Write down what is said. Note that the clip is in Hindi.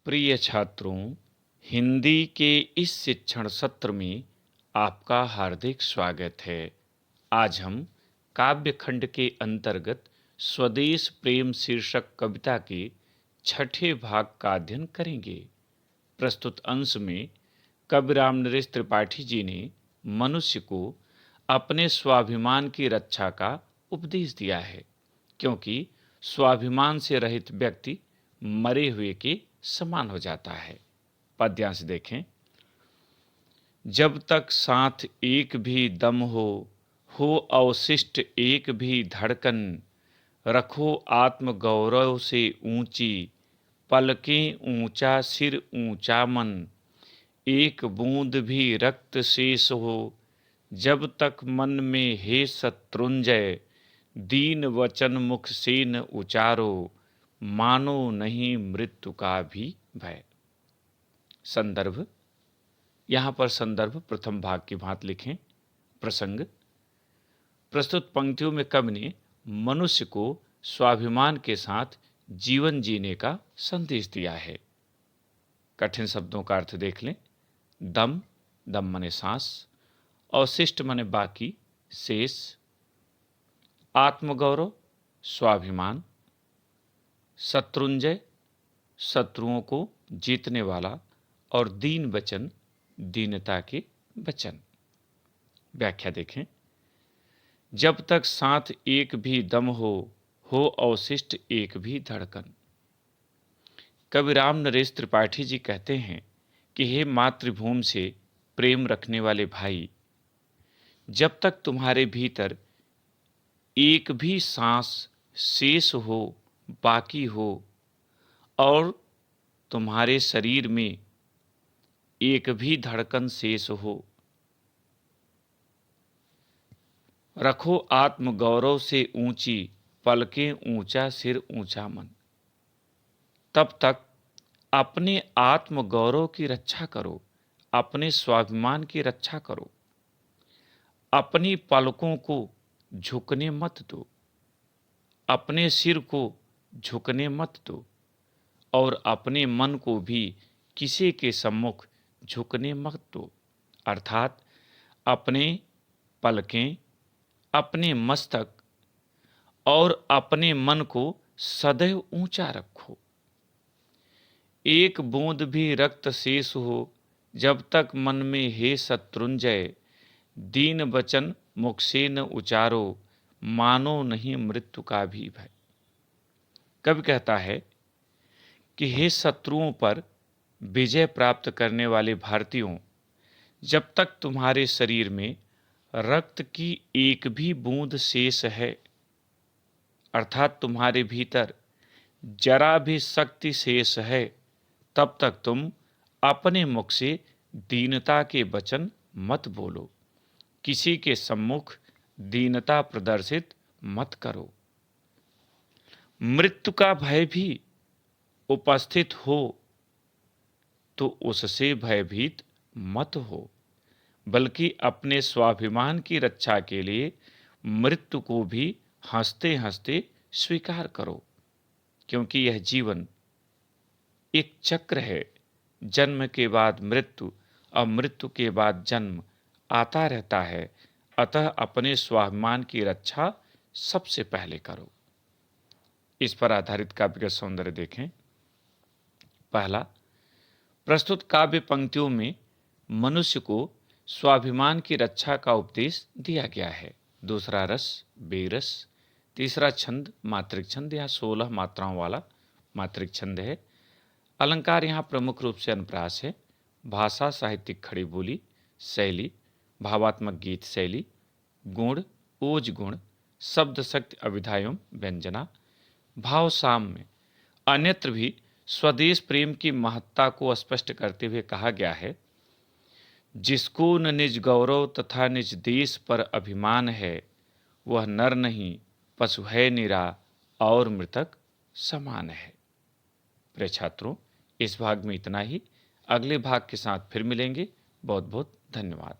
प्रिय छात्रों, हिंदी के इस शिक्षण सत्र में आपका हार्दिक स्वागत है। आज हम काव्य खंड के अंतर्गत स्वदेश प्रेम शीर्षक कविता के छठे भाग का अध्ययन करेंगे। प्रस्तुत अंश में कवि रामनरेश त्रिपाठी जी ने मनुष्य को अपने स्वाभिमान की रक्षा का उपदेश दिया है, क्योंकि स्वाभिमान से रहित व्यक्ति मरे हुए के समान हो जाता है। पद्यांश देखें। जब तक साथ एक भी दम हो अवशिष्ट एक भी धड़कन, रखो आत्म गौरव से ऊंची, पलकें ऊंचा सिर ऊंचा मन, एक बूंद भी रक्त शेष हो, जब तक मन में हे शत्रुंजय, दीन वचन मुख से न उचारो, मानो नहीं मृत्यु का भी भय। संदर्भ, यहाँ पर संदर्भ प्रथम भाग की भांति लिखें। प्रसंग, प्रस्तुत पंक्तियों में कवि ने मनुष्य को स्वाभिमान के साथ जीवन जीने का संदेश दिया है। कठिन शब्दों का अर्थ देख लें। दम, दम माने सांस, अवशिष्ट माने बाकी, शेष, आत्मगौरव, स्वाभिमान, शत्रुंजय, शत्रुओं को जीतने वाला, और दीन वचन, दीनता के वचन। व्याख्या देखें। जब तक साथ एक भी दम हो अवशिष्ट एक भी धड़कन। कवि रामनरेश त्रिपाठी जी कहते हैं कि हे मातृभूमि से प्रेम रखने वाले भाई, जब तक तुम्हारे भीतर एक भी सांस शेष हो, बाकी हो, और तुम्हारे शरीर में एक भी धड़कन शेष हो, रखो आत्म गौरव से ऊंची, पलकें ऊंचा सिर ऊंचा मन। तब तक अपने आत्म गौरव की रक्षा करो, अपने स्वाभिमान की रक्षा करो, अपनी पलकों को झुकने मत दो, अपने सिर को झुकने मत दो, और अपने मन को भी किसी के सम्मुख झुकने मत दो। अर्थात अपने पलकें, अपने मस्तक और अपने मन को सदैव ऊंचा रखो। एक बूंद भी रक्त शेष हो, जब तक मन में हे शत्रुंजय, दीन वचन मुख से न उचारो, मानो नहीं मृत्यु का भी भय। कवि कहता है कि हे शत्रुओं पर विजय प्राप्त करने वाले भारतीयों, जब तक तुम्हारे शरीर में रक्त की एक भी बूंद शेष है, अर्थात तुम्हारे भीतर जरा भी शक्ति शेष है, तब तक तुम अपने मुख से दीनता के वचन मत बोलो, किसी के सम्मुख दीनता प्रदर्शित मत करो। मृत्यु का भय भी उपस्थित हो तो उससे भयभीत मत हो, बल्कि अपने स्वाभिमान की रक्षा के लिए मृत्यु को भी हंसते हंसते स्वीकार करो, क्योंकि यह जीवन एक चक्र है। जन्म के बाद मृत्यु और मृत्यु के बाद जन्म आता रहता है। अतः अपने स्वाभिमान की रक्षा सबसे पहले करो। इस पर आधारित काव्य का सौंदर्य देखें। पहला, प्रस्तुत काव्य पंक्तियों में मनुष्य को स्वाभिमान की रक्षा का उपदेश दिया गया है। दूसरा रस बेरस, तीसरा छंद मात्रिक छंद या 16 मात्राओं वाला मात्रिक छंद है। अलंकार यहाँ प्रमुख रूप से अनुप्रास है। भाषा साहित्यिक खड़ी बोली, शैली भावात्मक गीत शैली, गुण ओज गुण, शब्द शक्ति अभिधायम व्यंजना, भाव साम्य। अन्यत्र भी स्वदेश प्रेम की महत्ता को स्पष्ट करते हुए कहा गया है, जिसको न निज गौरव तथा निज देश पर अभिमान है, वह नर नहीं पशु है निरा, और मृतक समान है। प्रिय छात्रों, इस भाग में इतना ही। अगले भाग के साथ फिर मिलेंगे। बहुत बहुत धन्यवाद।